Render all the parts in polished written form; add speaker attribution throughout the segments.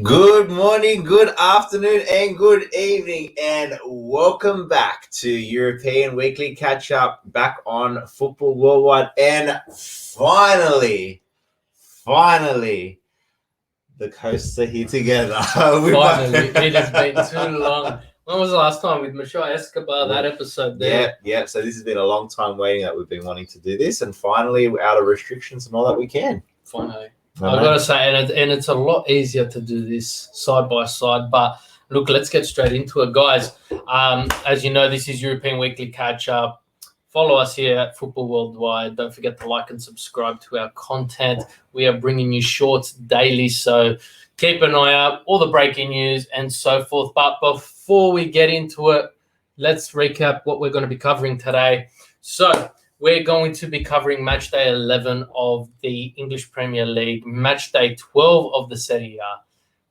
Speaker 1: Good morning, good afternoon, and good evening, and welcome back to European Weekly Catch Up back on Football Worldwide. And finally, the coasts are here together.
Speaker 2: Finally, it has been too long. When was the last time with Michelle Escobar, that episode there?
Speaker 1: Yeah. So this has been a long time waiting that we've been wanting to do this, and finally, out of restrictions and all that, we can.
Speaker 2: Finally. I've got to say, and it's a lot easier to do this side by side. But look, let's get straight into it, guys. As you know, this is European Weekly Catch Up. Follow us here at Football Worldwide. Don't forget to like and subscribe to our content. We are bringing you shorts daily, so keep an eye out, all the breaking news and so forth. But before we get into it, let's recap what we're going to be covering today. So we're going to be covering match day 11 of the English Premier League, match day 12 of the Serie A,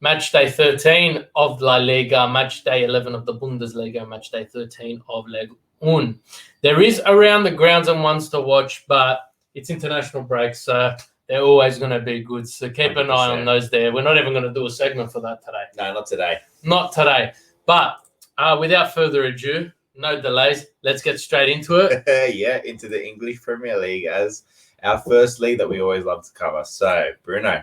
Speaker 2: match day 13 of La Liga, match day 11 of the Bundesliga, match day 13 of Ligue 1. There is around the grounds and ones to watch, but it's international breaks, so they're always going to be good. So keep 100%. An eye on those there. We're not even going to do a segment for that today.
Speaker 1: No, not today.
Speaker 2: Not today. But without further ado, no delays. Let's get straight into it.
Speaker 1: Yeah, into the English Premier League as our first league that we always love to cover. So, Bruno,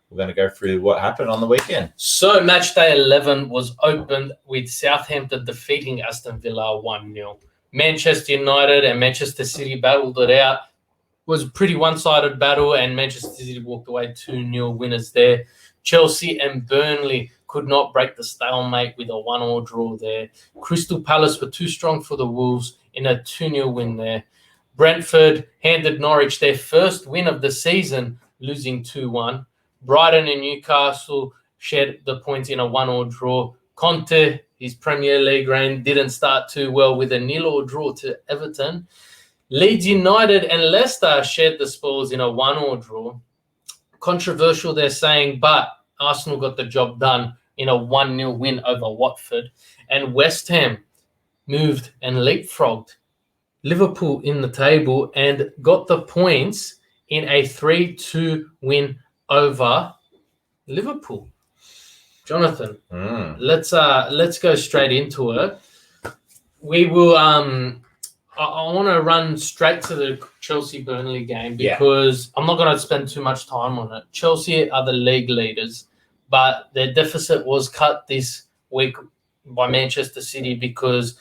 Speaker 1: we're going to go through what happened on the weekend.
Speaker 2: So, match day 11 was opened with Southampton defeating Aston Villa 1-0. Manchester United and Manchester City battled it out. It was a pretty one-sided battle, and Manchester City walked away 2-0 winners there. Chelsea and Burnley could not break the stalemate with a 1-1 draw there. Crystal Palace were too strong for the Wolves in a 2-0 win there. Brentford handed Norwich their first win of the season, losing 2-1. Brighton and Newcastle shared the points in a 1-1 draw. Conte, his Premier League reign, didn't start too well with a 0-0 draw to Everton. Leeds United and Leicester shared the spoils in a 1-1 draw. Controversial, they're saying, but Arsenal got the job done in a 1-0 win over Watford. And West Ham moved and leapfrogged Liverpool in the table and got the points in a 3-2 win over Liverpool. Jonathan, let's go straight into it. We will I want to run straight to the Chelsea-Burnley game because I'm not going to spend too much time on it. Chelsea are the league leaders, but their deficit was cut this week by Manchester City because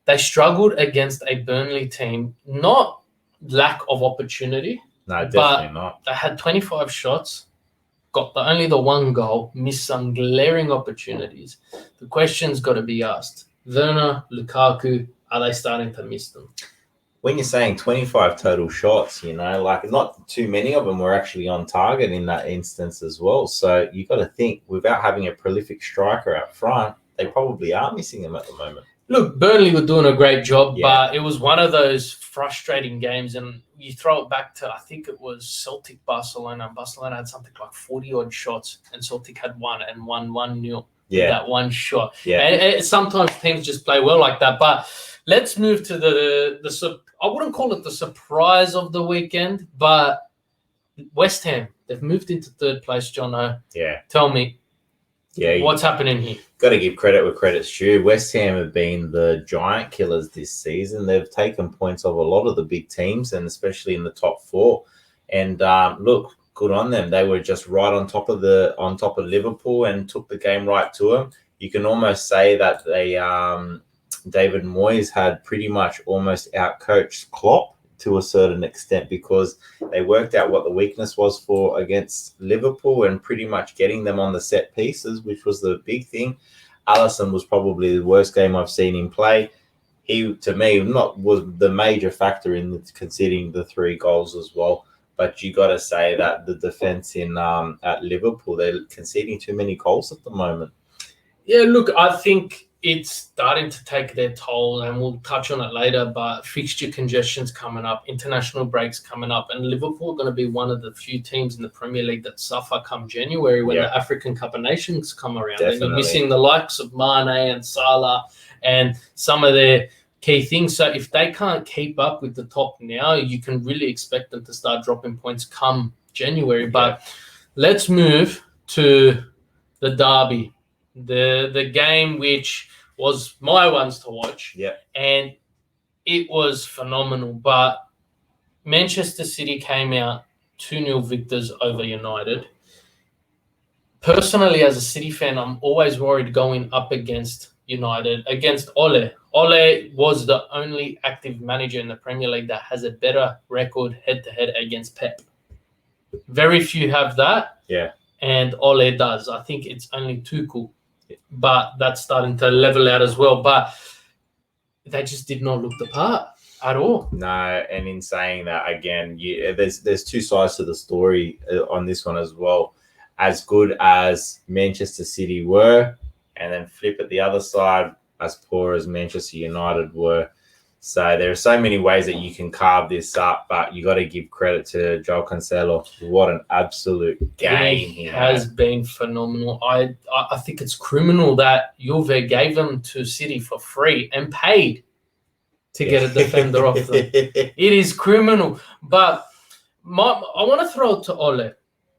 Speaker 2: they struggled against a Burnley team. Not lack of opportunity.
Speaker 1: No, definitely not.
Speaker 2: They had 25 shots, got only the one goal, missed some glaring opportunities. The question's got to be asked. Werner, Lukaku, are they starting to miss them?
Speaker 1: When you're saying 25 total shots, like not too many of them were actually on target in that instance as well. So you got to think, without having a prolific striker up front, they probably are missing them at the moment.
Speaker 2: Look, Burnley were doing a great job, but it was one of those frustrating games. And you throw it back to, I think it was Celtic Barcelona. Barcelona had something like 40-odd shots, and Celtic had one and won 1-0.
Speaker 1: Yeah.
Speaker 2: That one shot.
Speaker 1: Yeah.
Speaker 2: And sometimes teams just play well like that. But let's move to the I wouldn't call it the surprise of the weekend, but West Ham, they've moved into third place, Jono.
Speaker 1: Yeah.
Speaker 2: Tell me, what's happening here?
Speaker 1: Got to give credit where credit's due. West Ham have been the giant killers this season. They've taken points off a lot of the big teams, and especially in the top four. And look, good on them. They were just right on top of Liverpool and took the game right to them. You can almost say that they David Moyes had pretty much almost outcoached Klopp to a certain extent because they worked out what the weakness was for against Liverpool and pretty much getting them on the set pieces, which was the big thing. Alisson was probably the worst game I've seen him play. He, to me, was the major factor in conceding the 3 goals as well. But you got to say that the defense at Liverpool, they're conceding too many goals at the moment.
Speaker 2: Yeah, look, I think it's starting to take their toll, and we'll touch on it later, but fixture congestion's coming up, international breaks coming up, and Liverpool are going to be one of the few teams in the Premier League that suffer come January when the African Cup of Nations come around.
Speaker 1: Definitely.
Speaker 2: And you're missing the likes of Mane and Salah and some of their key things. So if they can't keep up with the top now, you can really expect them to start dropping points come January. But let's move to the derby, the game which was my ones to watch.
Speaker 1: Yeah.
Speaker 2: And it was phenomenal. But Manchester City came out 2-0 victors over United. Personally, as a City fan, I'm always worried going up against United, against Ole. Ole was the only active manager in the Premier League that has a better record head-to-head against Pep. Very few have that.
Speaker 1: Yeah.
Speaker 2: And Ole does. I think it's only Tuchel. But that's starting to level out as well. But they just did not look the part at all.
Speaker 1: No, and in saying that, again, there's two sides to the story on this one as well. As good as Manchester City were, and then flip at the other side, as poor as Manchester United were. So there are so many ways that you can carve this up, but you got to give credit to João Cancelo. What an absolute game he
Speaker 2: has been phenomenal. I think it's criminal that Juve gave him to City for free and paid to get a defender off them. It is criminal. But I want to throw it to Ole.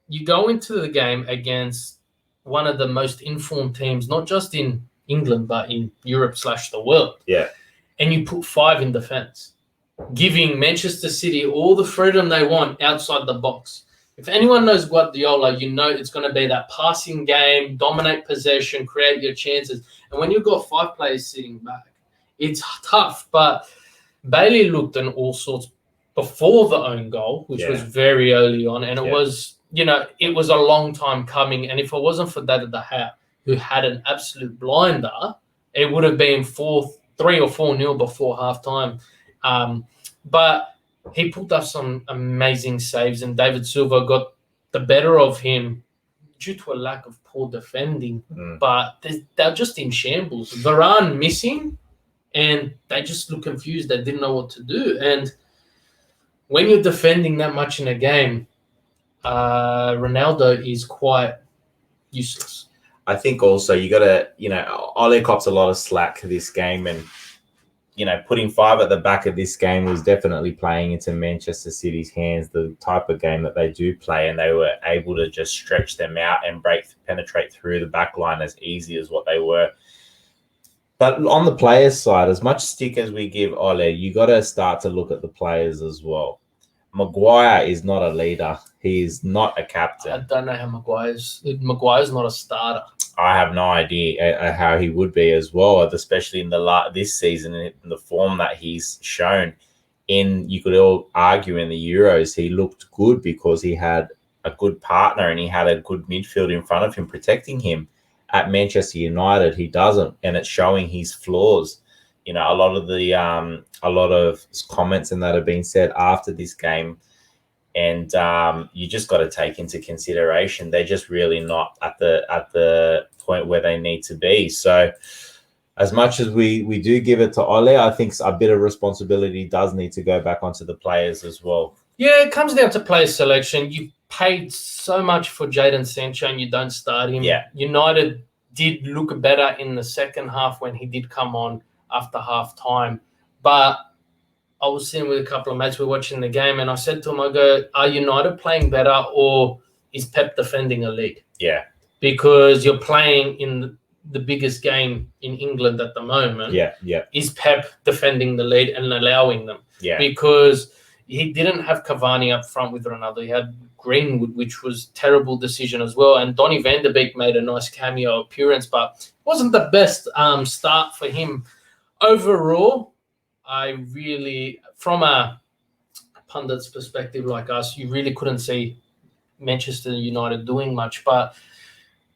Speaker 2: You go into the game against one of the most informed teams, not just in England, but in Europe / the world.
Speaker 1: Yeah.
Speaker 2: And you put 5 in defense, giving Manchester City all the freedom they want outside the box. If anyone knows Guardiola, you know it's going to be that passing game, dominate possession, create your chances. And when you've got 5 players sitting back, it's tough. But Bailey looked in all sorts before the own goal, which was very early on. And it was, it was a long time coming. And if it wasn't for David De Gea, who had an absolute blinder, it would have been 3 or 4-0 before halftime. But he pulled up some amazing saves, and David Silva got the better of him due to a lack of poor defending. But they're just in shambles. Varane missing, and they just look confused. They didn't know what to do. And when you're defending that much in a game, Ronaldo is quite useless.
Speaker 1: I think also you got to, Ole cops a lot of slack this game, and, putting 5 at the back of this game was definitely playing into Manchester City's hands, the type of game that they do play, and they were able to just stretch them out and penetrate through the back line as easy as what they were. But on the players' side, as much stick as we give Ole, you got to start to look at the players as well. Maguire is not a leader. He is not a captain.
Speaker 2: I don't know how Maguire's not a starter.
Speaker 1: I have no idea how he would be as well, especially in this season in the form that he's shown. You could all argue in the Euros, he looked good because he had a good partner and he had a good midfield in front of him protecting him. At Manchester United, he doesn't, and it's showing his flaws. A lot of comments and that have been said after this game. And you just got to take into consideration they're just really not at the point where they need to be. So as much as we do give it to Ole, I think a bit of responsibility does need to go back onto the players as well.
Speaker 2: Yeah, it comes down to player selection. You paid so much for Jadon Sancho and you don't start him.
Speaker 1: Yeah.
Speaker 2: United did look better in the second half when he did come on after half time. But I was sitting with a couple of mates, we were watching the game, and I said to him, I go, are United playing better or is Pep defending a lead?
Speaker 1: Yeah.
Speaker 2: Because you're playing in the biggest game in England at the moment.
Speaker 1: Yeah.
Speaker 2: Is Pep defending the lead and allowing them?
Speaker 1: Yeah.
Speaker 2: Because he didn't have Cavani up front with Ronaldo. He had Greenwood, which was a terrible decision as well. And Donny van de Beek made a nice cameo appearance, but it wasn't the best start for him. Overall, I really, from a pundit's perspective like us, you really couldn't see Manchester United doing much. But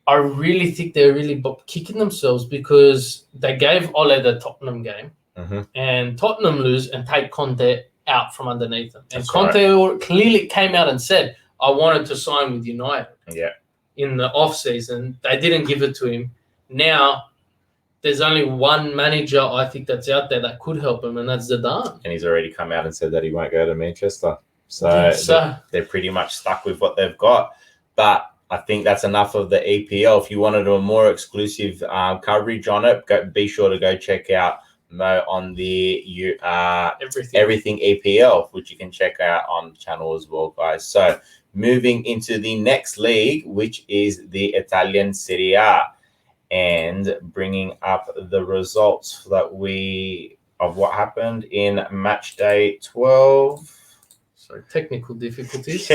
Speaker 2: I really think they're really kicking themselves because they gave Ole the Tottenham game, and Tottenham lose and take Conte out from underneath them. And Conte clearly came out and said, I wanted to sign with United in the off-season. They didn't give it to him. Now, there's only one manager I think that's out there that could help him, and that's Zidane. And
Speaker 1: he's already come out and said that he won't go to Manchester. So they're pretty much stuck with what they've got. But I think that's enough of the EPL. If you wanted a more exclusive coverage on it, be sure to go check out Mo on the
Speaker 2: Everything.
Speaker 1: Everything EPL, which you can check out on the channel as well, guys. So moving into the next league, which is the Italian Serie A, and bringing up the results of what happened in match day 12.
Speaker 2: Sorry, technical difficulties.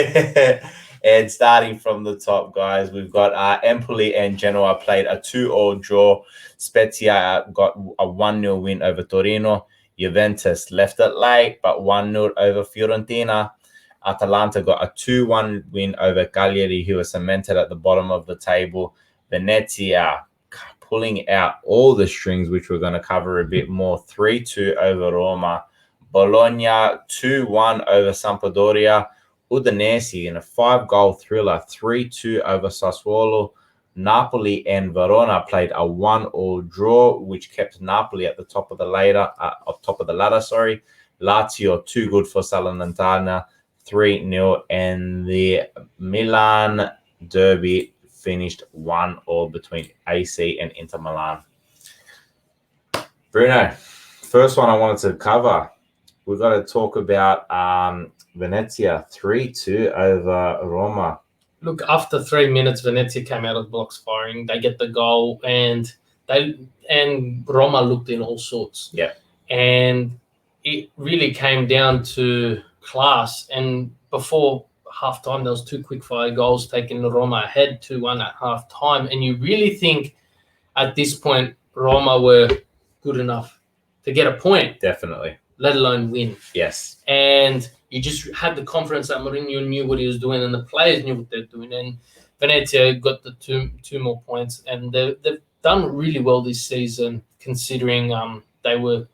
Speaker 1: And starting from the top, guys, we've got Empoli and Genoa played a 2-2 draw. Spezia got a 1-0 win over Torino. Juventus left it late, but 1-0 over Fiorentina. Atalanta got a 2-1 win over Cagliari, who are cemented at the bottom of the table. Venezia pulling out all the strings, which we're going to cover a bit more. 3-2 over Roma. Bologna 2-1 over Sampdoria. Udinese in a 5-goal thriller, 3-2 over Sassuolo. Napoli and Verona played a 1-1 draw, which kept Napoli at the top of the ladder. Lazio, too good for Salernitana, 3-0, and the Milan derby finished 1-1 between AC and Inter Milan. Bruno, first one I wanted to cover. We've got to talk about Venezia 3-2 over Roma.
Speaker 2: Look, after 3 minutes, Venezia came out of the blocks firing. They get the goal, and Roma looked in all sorts.
Speaker 1: Yeah,
Speaker 2: and it really came down to class. And before halftime, there was 2 quick-fire goals taking Roma ahead 2-1 at halftime. And you really think at this point Roma were good enough to get a point,
Speaker 1: definitely,
Speaker 2: let alone win.
Speaker 1: Yes.
Speaker 2: And you just had the confidence that Mourinho knew what he was doing and the players knew what they're doing. And Venezia got the two more points. And they've done really well this season, considering they were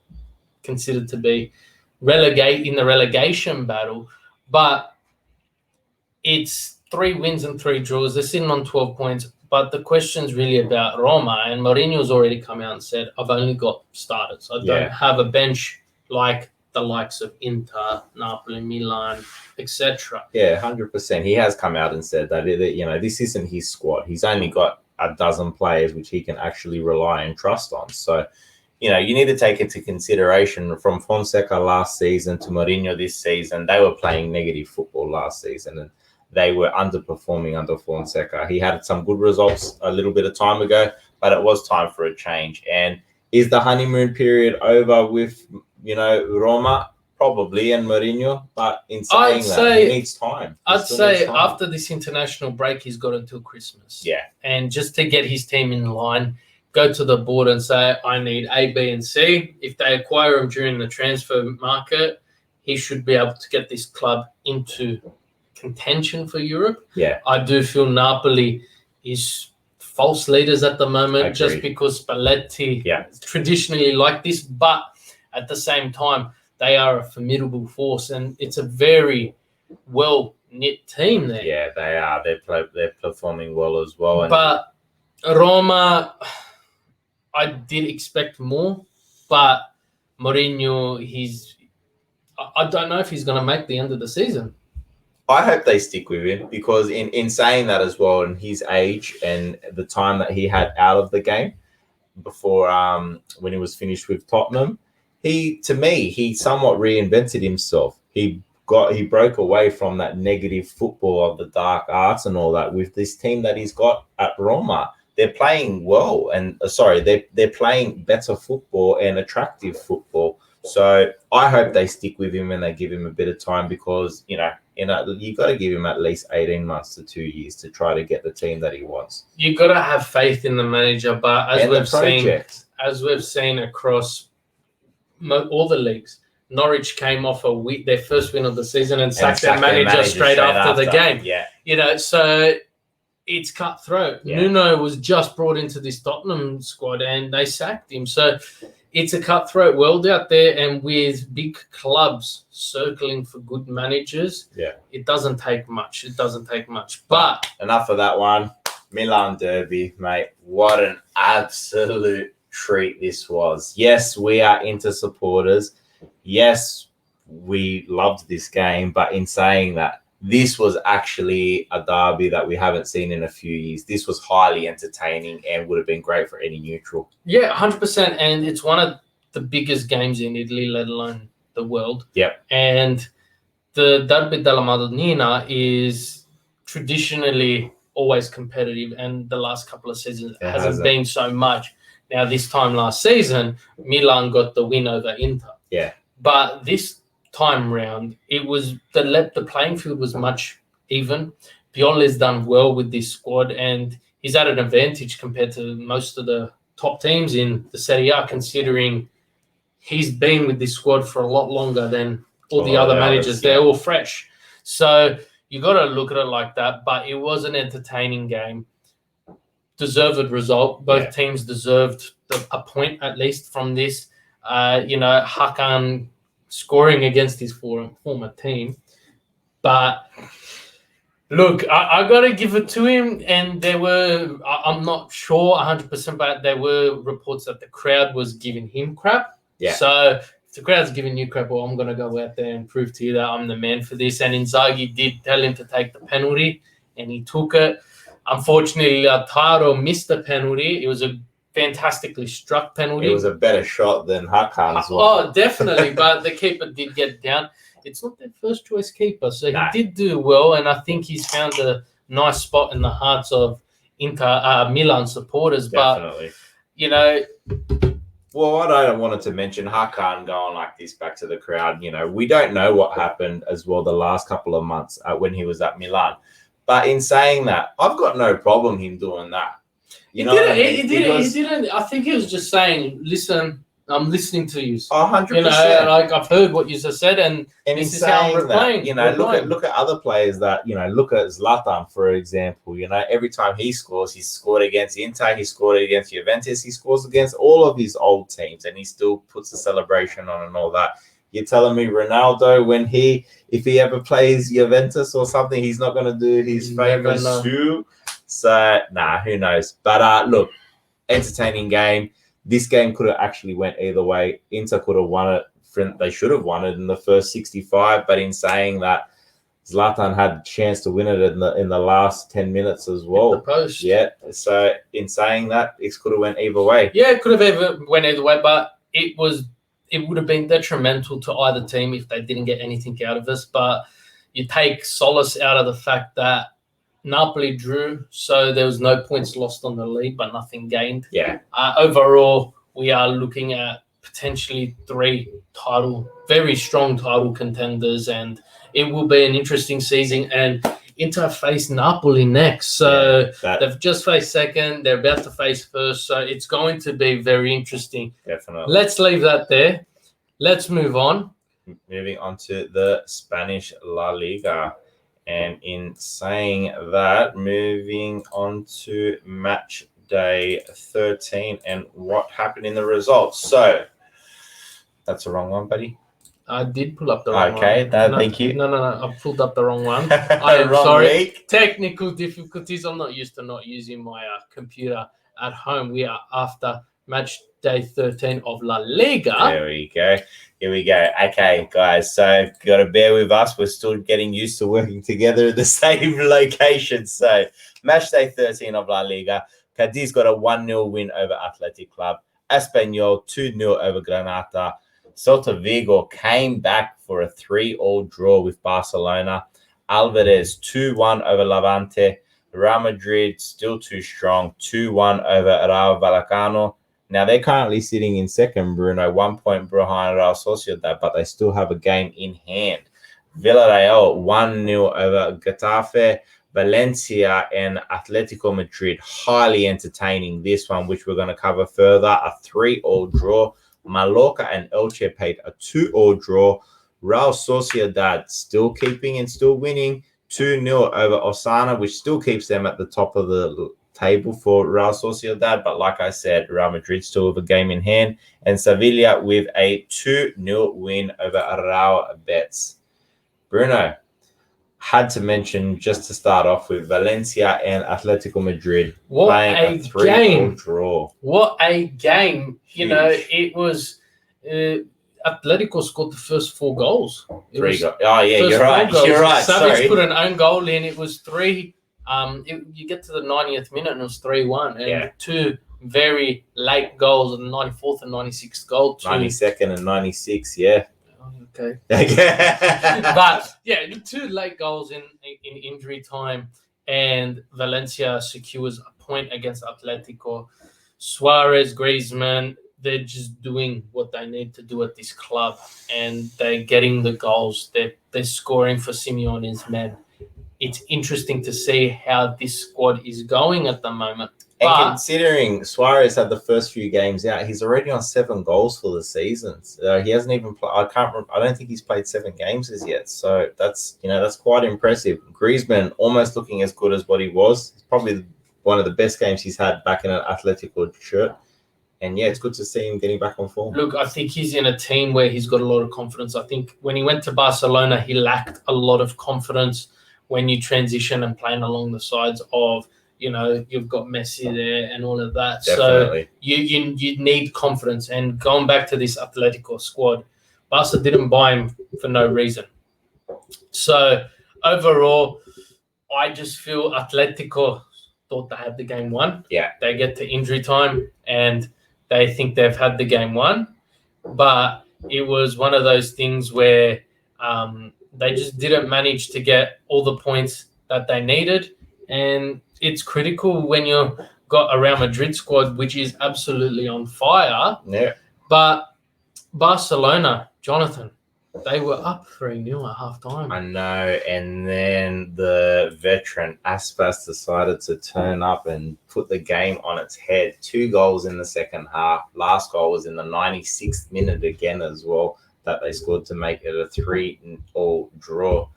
Speaker 2: considered to be in the relegation battle. But it's 3 wins and 3 draws. They're sitting on 12 points. But the question's really about Roma. And Mourinho's already come out and said, I've only got starters. I don't have a bench like the likes of Inter, Napoli, Milan, etc.
Speaker 1: Yeah, 100%. He has come out and said that this isn't his squad. He's only got a dozen players which he can actually rely and trust on. So, you need to take into consideration from Fonseca last season to Mourinho this season. They were playing negative football last season, and they were underperforming under Fonseca. He had some good results a little bit of time ago, but it was time for a change. And is the honeymoon period over with Roma? Probably, and Mourinho, but in saying that, he needs time.
Speaker 2: I'd say after this international break, he's got until Christmas.
Speaker 1: Yeah.
Speaker 2: And just to get his team in line, go to the board and say, I need A, B, and C. If they acquire him during the transfer market, he should be able to get this club into contention for Europe.
Speaker 1: Yeah.
Speaker 2: I do feel Napoli is false leaders at the moment just because Spalletti traditionally like this, but at the same time, they are a formidable force, and it's a very well-knit team there.
Speaker 1: Yeah, they are. They're performing well as well.
Speaker 2: But Roma, I did expect more, but Mourinho, I don't know if he's going to make the end of the season.
Speaker 1: I hope they stick with him, because in saying that as well, and his age and the time that he had out of the game before when he was finished with Tottenham, he somewhat reinvented himself. He broke away from that negative football of the dark arts and all that with this team that he's got at Roma. They're playing well, and they're playing better football and attractive football. So I hope they stick with him and they give him a bit of time, because you got to give him at least 18 months to 2 years to try to get the team that he wants.
Speaker 2: You got to have faith in the manager, but as we've seen across all the leagues, Norwich came off their first win of the season and sacked their manager straight after the game.
Speaker 1: Yeah.
Speaker 2: So it's cutthroat.
Speaker 1: Yeah.
Speaker 2: Nuno was just brought into this Tottenham squad and they sacked him. So it's a cutthroat world out there, and with big clubs circling for good managers, it doesn't take much. But
Speaker 1: enough of that one. Milan derby, mate. What an absolute treat this was. Yes, we are Inter supporters. Yes, we loved this game, but in saying that, this was actually a derby that we haven't seen in a few years. This was highly entertaining and would have been great for any neutral.
Speaker 2: Yeah, 100%. And it's one of the biggest games in Italy, let alone the world.
Speaker 1: Yep.
Speaker 2: And the Derby della Madonnina is traditionally always competitive, and the last couple of seasons hasn't been so much. Now, this time last season, Milan got the win over Inter.
Speaker 1: Yeah.
Speaker 2: But this time round, it was the playing field was much even. Pioli's done well with this squad, and he's at an advantage compared to most of the top teams in the Serie A, considering he's been with this squad for a lot longer than all the other managers. They're all fresh. So you got to look at it like that. But it was an entertaining game. Deserved result. Both teams deserved a point at least from this. Hakan scoring against his former team. But look, I got to give it to him. And I'm not sure 100%, but there were reports that the crowd was giving him crap.
Speaker 1: Yeah.
Speaker 2: So if the crowd's giving you crap, well, I'm going to go out there and prove to you that I'm the man for this. And Inzaghi did tell him to take the penalty, and he took it. Unfortunately, Lautaro missed the penalty. It was a fantastically struck penalty.
Speaker 1: It was a better shot than Hakan's one.
Speaker 2: Oh, definitely. But the keeper did get down. It's not their first choice keeper, so he did do well. And I think he's found a nice spot in the hearts of Milan supporters.
Speaker 1: Definitely.
Speaker 2: But,
Speaker 1: well, what I wanted to mention, Hakan going like this back to the crowd, we don't know what happened as well the last couple of months when he was at Milan. But in saying that, I've got no problem him doing that.
Speaker 2: He didn't. I think he was just saying, listen, I'm listening to you.
Speaker 1: 100%.
Speaker 2: I've heard what you just said, and this is how we're playing.
Speaker 1: Look at other players that, look at Zlatan, for example. Every time he scores, he's scored against Inter, he scored against Juventus, he scores against all of his old teams, and he still puts a celebration on and all that. You're telling me Ronaldo, if he ever plays Juventus or something, he's not going to do his favorite shoe? So, who knows? But look, entertaining game. This game could have actually went either way. Inter could have won it. They should have won it in the first 65. But in saying that, Zlatan had a chance to win it in the last 10 minutes as well.
Speaker 2: The post.
Speaker 1: Yeah. So in saying that, it could have went either way.
Speaker 2: Yeah, it could have went either way, but it would have been detrimental to either team if they didn't get anything out of this. But you take solace out of the fact that Napoli drew, so there was no points lost on the lead, but nothing gained.
Speaker 1: Yeah.
Speaker 2: Overall, we are looking at potentially 3 very strong title contenders, and it will be an interesting season. And Inter face Napoli next, so they've just faced second. They're about to face first, so it's going to be very interesting.
Speaker 1: Definitely.
Speaker 2: Let's leave that there. Let's move on.
Speaker 1: Moving on to the Spanish La Liga. And in saying that, moving on to match day 13 and what happened in the results. So, that's the wrong one, buddy.
Speaker 2: I did pull up the wrong one.
Speaker 1: Okay, thank you.
Speaker 2: No. I pulled up the wrong one. I am sorry.
Speaker 1: Week.
Speaker 2: Technical difficulties. I'm not used to not using my computer at home. We are after match day 13 of La Liga.
Speaker 1: There we go. Here we go. Okay, guys. So, you got to bear with us. We're still getting used to working together at the same location. So, match day 13 of La Liga. Cadiz got a 1-0 win over Athletic Club. Espanyol 2-0 over Granada. Celta Vigo came back for a 3-3 draw with Barcelona. Alvarez 2-1 over Levante. Real Madrid still too strong. 2-1 over Rayo Vallecano. Now, they're currently sitting in second, Bruno, 1 point behind Real Sociedad, but they still have a game in hand. Villarreal 1-0 over Getafe. Valencia and Atletico Madrid, highly entertaining this one, which we're going to cover further. A 3-3 draw. Mallorca and Elche paid a 2-2 draw. Real Sociedad still keeping and still winning 2-0 over Osasuna, which still keeps them at the top of the table for Real Sociedad. But like I said, Real Madrid still have a game in hand. And Sevilla with a 2-0 win over Real Betis. Bruno, had to mention just to start off with Valencia and Atletico Madrid playing a 3-3 draw.
Speaker 2: What a game. You know, it was Atletico scored the first 4 goals.
Speaker 1: Oh, yeah, you're right. You're right.
Speaker 2: Savage put an own goal in. It was 3. You get to the 90th minute and it was 3-1. And 2 very late goals, the 94th and 96th goal.
Speaker 1: 92nd and 96, yeah.
Speaker 2: Okay.
Speaker 1: but
Speaker 2: But yeah, 2 late goals in injury time, and Valencia secures a point against Atletico. Suarez, Griezmann, they're just doing what they need to do at this club, and they're getting the goals. They're scoring for Simeone's men. It's interesting to see how this squad is going at the moment.
Speaker 1: And
Speaker 2: But
Speaker 1: considering Suarez had the first few games out, he's already on 7 goals for the season. He hasn't even played. I don't think he's played 7 games as yet. So that's quite impressive. Griezmann almost looking as good as what he was. It's probably one of the best games he's had back in an Atletico shirt. And yeah, it's good to see him getting back on form.
Speaker 2: Look, I think he's in a team where he's got a lot of confidence. I think when he went to Barcelona, he lacked a lot of confidence when you transition and playing along the sides of, you've got Messi there and all of that.
Speaker 1: Definitely.
Speaker 2: So you need confidence. And going back to this Atletico squad, Barca didn't buy him for no reason. So overall, I just feel Atletico thought they had the game won.
Speaker 1: Yeah.
Speaker 2: They get to injury time and they think they've had the game won. But it was one of those things where they just didn't manage to get all the points that they needed. And it's critical when you've got a Real Madrid squad, which is absolutely on fire.
Speaker 1: Yeah.
Speaker 2: But Barcelona, Jonathan, they were up 3-0 at half-time.
Speaker 1: I know. And then the veteran Aspas decided to turn up and put the game on its head. 2 goals in the second half. Last goal was in the 96th minute again as well, that they scored to make it a 3-all draw.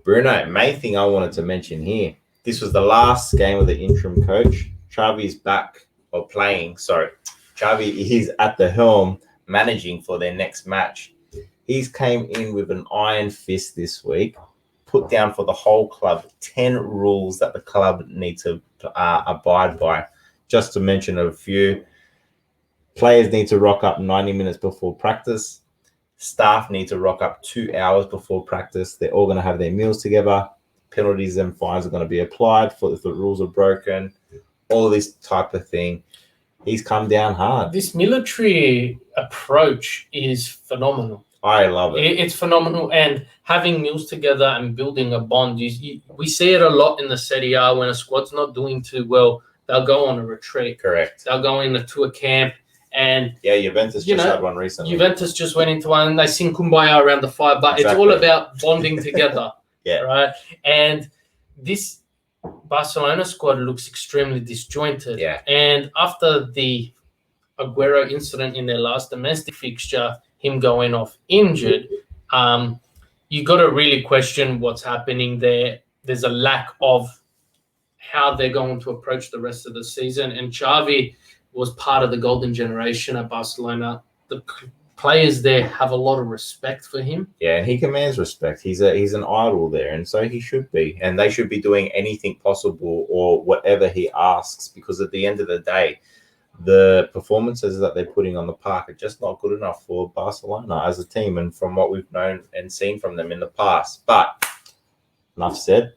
Speaker 1: Bruno, main thing I wanted to mention here, this was the last game of the interim coach. Xavi's back, or playing, sorry. Xavi is at the helm, managing for their next match. He's came in with an iron fist this week, put down for the whole club 10 rules that the club need to abide by. Just to mention a few, players need to rock up 90 minutes before practice. Staff need to rock up 2 hours before practice. They're all going to have their meals together. Penalties and fines are going to be applied for if the rules are broken. All this type of thing. He's come down hard.
Speaker 2: This military approach is phenomenal.
Speaker 1: I love it.
Speaker 2: It's phenomenal. And having meals together and building a bond, we see it a lot in the Serie A. When a squad's not doing too well, they'll go on a retreat.
Speaker 1: Correct.
Speaker 2: They'll go into a camp. And
Speaker 1: yeah, Juventus just had one recently.
Speaker 2: Juventus just went into one and they sing Kumbaya around the fire. But It's all about bonding together.
Speaker 1: Yeah.
Speaker 2: Right. And this Barcelona squad looks extremely disjointed.
Speaker 1: Yeah.
Speaker 2: And after the Aguero incident in their last domestic fixture, him going off injured, you got to really question what's happening there. There's a lack of how they're going to approach the rest of the season. And Xavi was part of the golden generation at Barcelona. The players there have a lot of respect for him.
Speaker 1: Yeah, and he commands respect. He's an idol there, and so he should be. And they should be doing anything possible or whatever he asks, because at the end of the day, the performances that they're putting on the park are just not good enough for Barcelona as a team, and from what we've known and seen from them in the past. But enough said.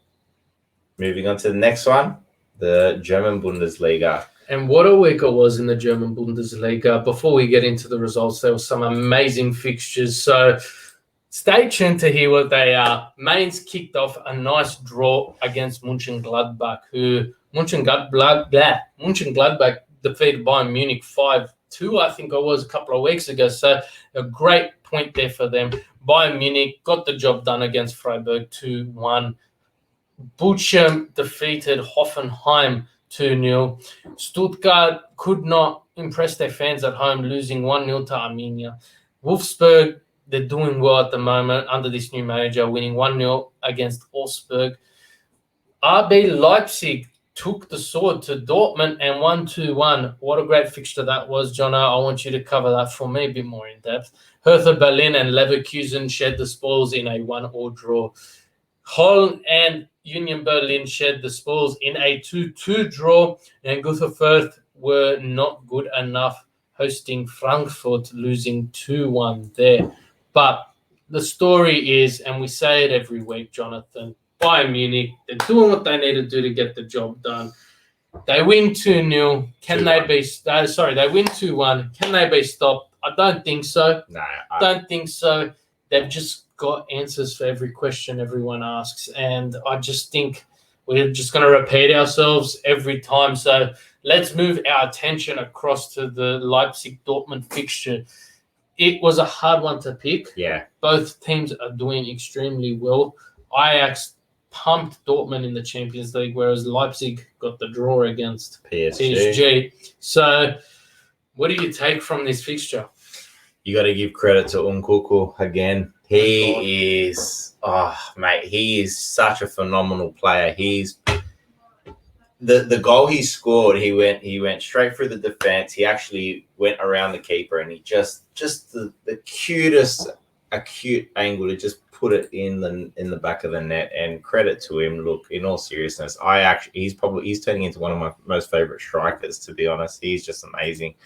Speaker 1: Moving on to the next one, the German Bundesliga.
Speaker 2: And what a week it was in the German Bundesliga. Before we get into the results, there were some amazing fixtures. So stay tuned to hear what they are. Mainz kicked off a nice draw against Mönchengladbach, who Mönchengladbach defeated Bayern Munich 5-2, I think it was a couple of weeks ago. So a great point there for them. Bayern Munich got the job done against Freiburg 2-1. Bochum defeated Hoffenheim 2-0. Stuttgart could not impress their fans at home, losing 1-0 to Arminia. Wolfsburg, they're doing well at the moment under this new manager, winning 1-0 against Augsburg. RB Leipzig took the sword to Dortmund and won 2-1. What a great fixture that was, Jono. I want you to cover that for me a bit more in depth. Hertha Berlin and Leverkusen shared the spoils in a 1-1 draw. Holland and Union Berlin shared the spoils in a 2-2 draw, and Gutherfurth were not good enough, hosting Frankfurt, losing 2-1 there. But the story is, and we say it every week, Jonathan, Bayern Munich, they're doing what they need to do to get the job done. They win 2-0. Can
Speaker 1: 2-1.
Speaker 2: they be? They win 2-1. Can they be stopped? I don't think so.
Speaker 1: No,
Speaker 2: Don't think so. They've just got answers for every question everyone asks, and I just think we're just going to repeat ourselves every time. So let's move our attention across to the Leipzig-Dortmund fixture. It was a hard one to pick.
Speaker 1: Yeah.
Speaker 2: Both teams are doing extremely well. Ajax pumped Dortmund in the Champions League, whereas Leipzig got the draw against PSG. So what do you take from this fixture?
Speaker 1: You got to give credit to Nkunku again. He is such a phenomenal player. He's the goal he scored. He went straight through the defense. He actually went around the keeper, and he just the cutest acute angle to just put it in the back of the net. And credit to him. Look, in all seriousness, he's turning into one of my most favorite strikers. To be honest, he's just amazing.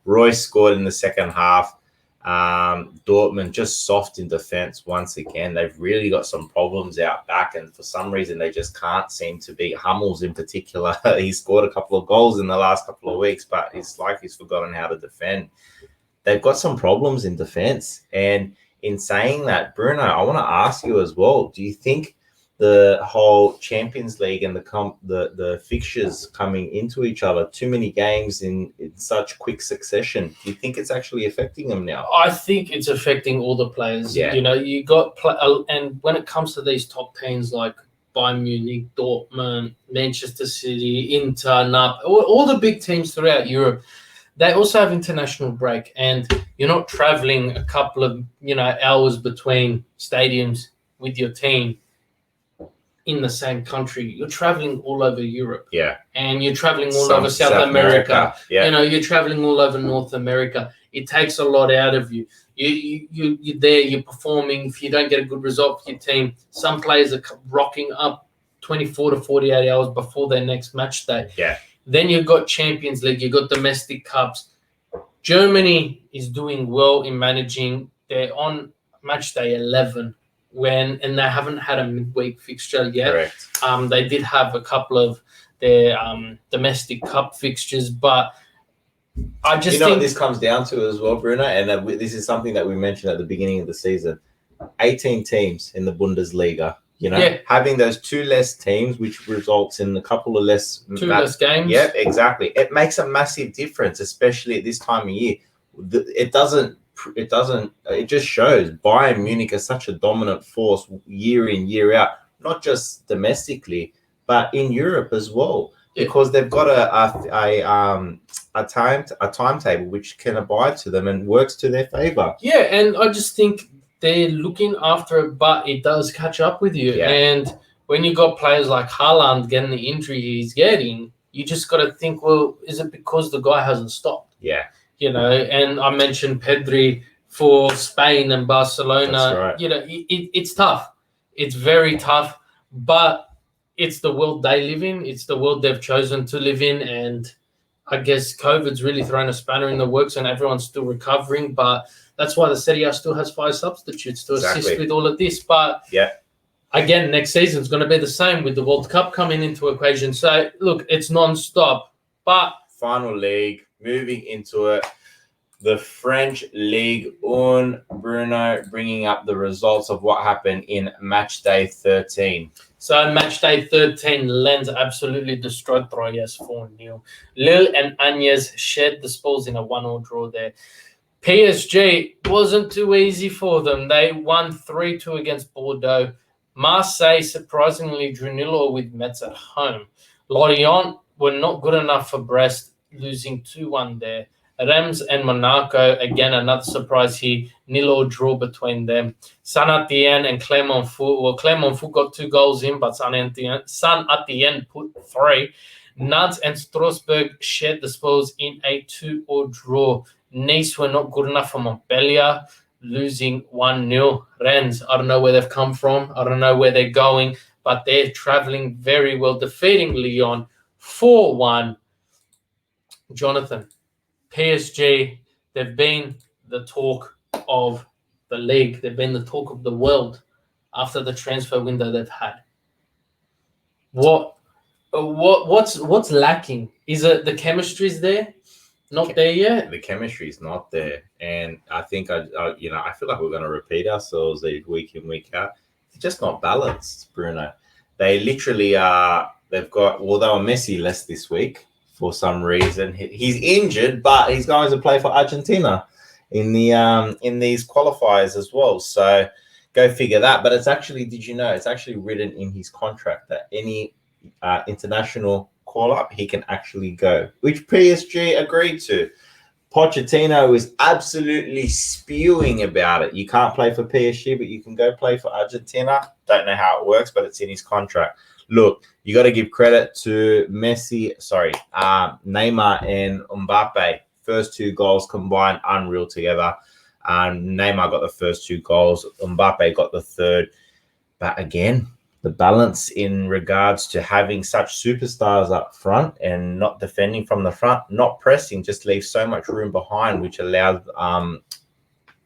Speaker 1: Royce scored in the second half. Dortmund just soft in defense once again. They've really got some problems out back, and for some reason they just can't seem to beat Hummels in particular. He scored a couple of goals in the last couple of weeks, but it's like he's forgotten how to defend. They've got some problems in defense, and in saying that, Bruno, I want to ask you as well, do you think the whole Champions League and the fixtures coming into each other, too many games in such quick succession, do you think it's actually affecting them now?
Speaker 2: I think it's affecting all the players.
Speaker 1: Yeah.
Speaker 2: You know, you got and when it comes to these top teams like Bayern Munich, Dortmund, Manchester City, Inter, Napoli, all the big teams throughout Europe, they also have international break, and you're not traveling a couple of hours between stadiums with your team in the same country. You're traveling all over Europe.
Speaker 1: Yeah.
Speaker 2: And you're traveling all over South America.
Speaker 1: Yeah.
Speaker 2: You're traveling all over North America. It takes a lot out of you. You're there, you're performing. If you don't get a good result for your team, some players are rocking up 24 to 48 hours before their next match day.
Speaker 1: Yeah.
Speaker 2: Then you've got Champions League, you've got domestic cups. Germany is doing well in managing. They're on match day 11. And they haven't had a midweek fixture yet.
Speaker 1: Correct.
Speaker 2: They did have a couple of their domestic cup fixtures, but I just think
Speaker 1: what this comes down to as well, Bruno, and this is something that we mentioned at the beginning of the season. 18 teams in the Bundesliga. Having those two less teams, which results in a couple of less
Speaker 2: games.
Speaker 1: Yeah, exactly. It makes a massive difference, especially at this time of year. It just shows Bayern Munich is such a dominant force year in, year out, not just domestically, but in Europe as well, because they've got a timetable which can abide to them and works to their favor.
Speaker 2: Yeah, and I just think they're looking after it, but it does catch up with you.
Speaker 1: Yeah.
Speaker 2: And when you got players like Haaland getting the injury he's getting, you just got to think, well, is it because the guy hasn't stopped?
Speaker 1: Yeah.
Speaker 2: And I mentioned Pedri for Spain and Barcelona.
Speaker 1: That's right.
Speaker 2: It's tough. It's very tough, but it's the world they live in. It's the world they've chosen to live in. And I guess COVID's really thrown a spanner in the works and everyone's still recovering. But that's why the SerieA still has 5 substitutes to assist with all of this. But again, next season's going to be the same with the World Cup coming into equation. So, look, it's non-stop. But
Speaker 1: final league, moving into it. The French Ligue 1, Bruno, bringing up the results of what happened in match day 13.
Speaker 2: So match day 13, Lens absolutely destroyed Troyes 4-0. Lille and Agnes shared the spoils in a 1-1 draw there. PSG wasn't too easy for them. They won 3-2 against Bordeaux. Marseille surprisingly drew 0 with Metz at home. Lorient were not good enough for Brest, losing 2-1 there. Reims and Monaco, again, another surprise here, 0 draw between them. Saint-Étienne and Clermont-Foot. Well, Clermont-Foot got 2 goals in, but Saint-Étienne put 3. Nantes and Strasbourg shared the spoils in a 2-2 draw. Nice were not good enough for Montpellier, losing 1-0. Rennes, I don't know where they've come from. I don't know where they're going, but they're traveling very well, defeating Lyon 4-1. Jonathan, PSG, they've been the talk of the league. They've been the talk of the world after the transfer window they've had. What What's lacking? Is it the chemistry's there? Not there yet.
Speaker 1: The chemistry is not there, and I think I feel like we're going to repeat ourselves week in, week out. They're just not balanced, Bruno. They literally are. They've got, well, they were Messi less this week for some reason. He's injured, but he's going to play for Argentina in these qualifiers as well. So go figure that. But it's actually, did you know, it's actually written in his contract that any international call up, he can actually go, which PSG agreed to. Pochettino is absolutely spewing about it. You can't play for PSG, but you can go play for Argentina. Don't know how it works, but it's in his contract. Look, you got to give credit to Neymar and Mbappe. First 2 goals combined, unreal together. Neymar got the first 2 goals. Mbappe got the third. But again, the balance in regards to having such superstars up front and not defending from the front, not pressing, just leaves so much room behind, which allowed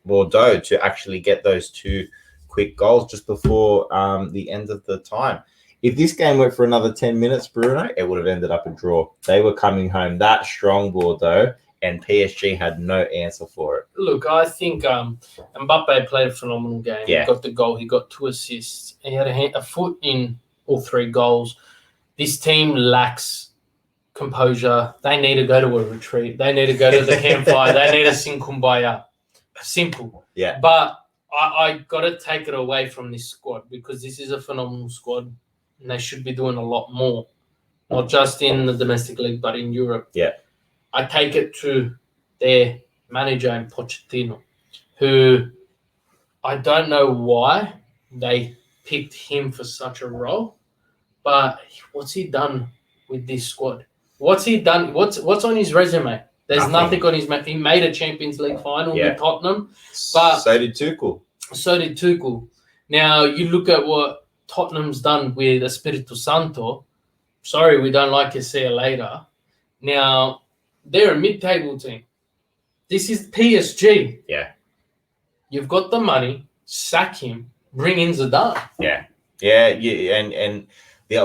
Speaker 1: Bordeaux to actually get those 2 quick goals just before the end of the time. If this game went for another 10 minutes, Bruno, it would have ended up a draw. They were coming home that strong, Bordeaux, and PSG had no answer for it.
Speaker 2: Look, I think Mbappe played a phenomenal game.
Speaker 1: Yeah.
Speaker 2: He got the goal. He got 2 assists. He had a foot in all 3 goals. This team lacks composure. They need to go to a retreat. They need to go to the campfire. They need to sing Kumbaya. Simple.
Speaker 1: Yeah.
Speaker 2: But I got to take it away from this squad because this is a phenomenal squad and they should be doing a lot more, not just in the domestic league, but in Europe.
Speaker 1: Yeah.
Speaker 2: I take it to their manager in Pochettino, who I don't know why they picked him for such a role, but what's he done with this squad? What's he done? What's on his resume? There's nothing on his map. He made a Champions League final with Tottenham, but
Speaker 1: so did Tuchel.
Speaker 2: Now you look at what Tottenham's done with Espirito Santo. Sorry, we don't like you. See you later. Now they're a mid-table team. This is PSG.
Speaker 1: Yeah.
Speaker 2: You've got the money. Sack him. Bring in Zidane.
Speaker 1: Yeah. And the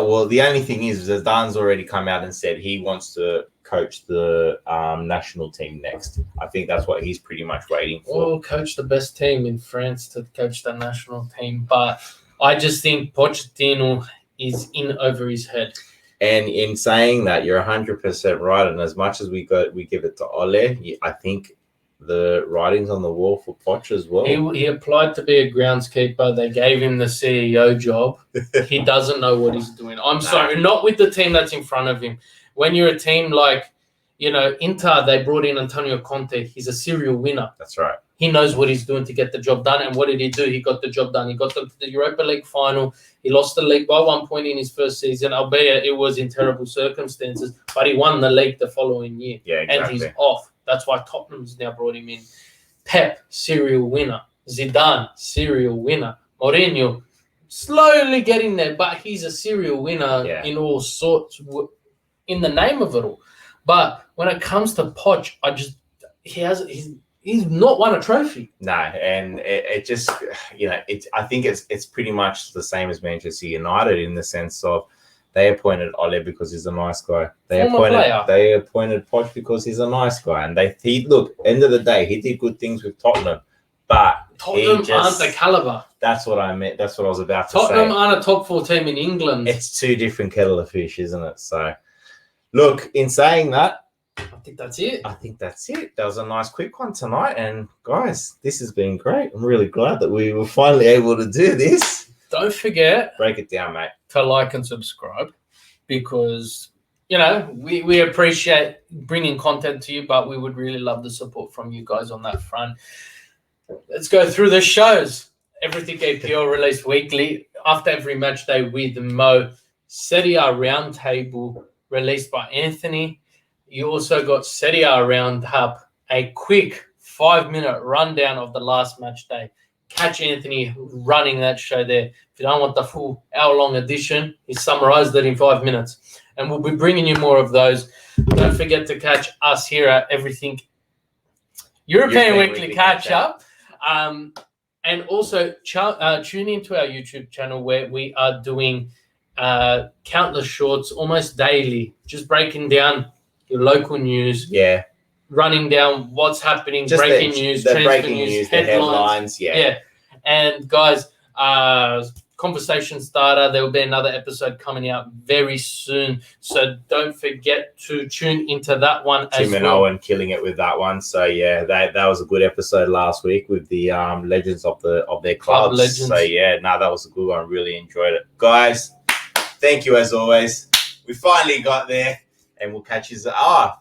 Speaker 1: only thing is Zidane's already come out and said he wants to coach the national team next. I think that's what he's pretty much waiting for.
Speaker 2: Well, coach the best team in France to coach the national team. But I just think Pochettino is in over his head.
Speaker 1: And in saying that, you're 100% right. And as much as we give it to Ole, I think the writing's on the wall for Poch as well.
Speaker 2: He applied to be a groundskeeper. They gave him the CEO job. He doesn't know what he's doing. I'm sorry, not with the team that's in front of him. When you're a team like, Inter, they brought in Antonio Conte. He's a serial winner.
Speaker 1: That's right.
Speaker 2: He knows what he's doing to get the job done. And what did he do? He got the job done. He got the Europa League final. He lost the league by 1 point in his first season, albeit it was in terrible circumstances. But he won the league the following year.
Speaker 1: Yeah, exactly.
Speaker 2: And he's off. That's why Tottenham's now brought him in. Pep, serial winner. Zidane, serial winner. Mourinho, slowly getting there, but he's a serial winner in all sorts, in the name of it all. But when it comes to Poch, he's not won a trophy.
Speaker 1: No, and it just, I think it's pretty much the same as Manchester United in the sense of they appointed Ole because he's a nice guy. They appointed Poch because he's a nice guy. And end of the day, he did good things with Tottenham. But
Speaker 2: Tottenham aren't the caliber.
Speaker 1: That's what I meant. That's what I was about to say.
Speaker 2: Tottenham aren't a top 4 team in England.
Speaker 1: It's 2 different kettle of fish, isn't it? So, look, in saying that,
Speaker 2: I think that's it.
Speaker 1: That was a nice quick one tonight. And guys, this has been great. I'm really glad that we were finally able to do this.
Speaker 2: Don't forget.
Speaker 1: Break it down, mate.
Speaker 2: To like and subscribe because, we appreciate bringing content to you, but we would really love the support from you guys on that front. Let's go through the shows. Everything EPL released weekly after every match day with Mo. SerieA Roundtable released by Anthony. You also got SerieA Roundup, a quick 5-minute rundown of the last match day. Catch Anthony running that show there. If you don't want the full hour-long edition, he summarized it in 5 minutes. And we'll be bringing you more of those. Don't forget to catch us here at Everything European Weekly Catch-Up. And also tune into our YouTube channel where we are doing countless shorts almost daily, just breaking down your local news,
Speaker 1: Yeah.
Speaker 2: running down what's happening,
Speaker 1: Just
Speaker 2: breaking news,
Speaker 1: the
Speaker 2: transfer
Speaker 1: breaking
Speaker 2: news,
Speaker 1: the headlines. Yeah.
Speaker 2: Yeah. And guys, conversation starter. There will be another episode coming out very soon. So don't forget to tune into that one as well.
Speaker 1: Tim and Owen killing it with that one. So yeah, that was a good episode last week with the legends of their clubs.
Speaker 2: Legends.
Speaker 1: So yeah, that was a good one. Really enjoyed it. Guys, thank you as always. We finally got there. And we'll catch you.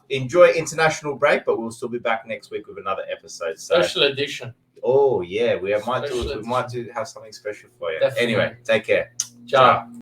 Speaker 1: Enjoy international break, but we'll still be back next week with another episode. So,
Speaker 2: special edition.
Speaker 1: Oh yeah, we might have something special for you.
Speaker 2: Definitely.
Speaker 1: Anyway, take care.
Speaker 2: Ciao.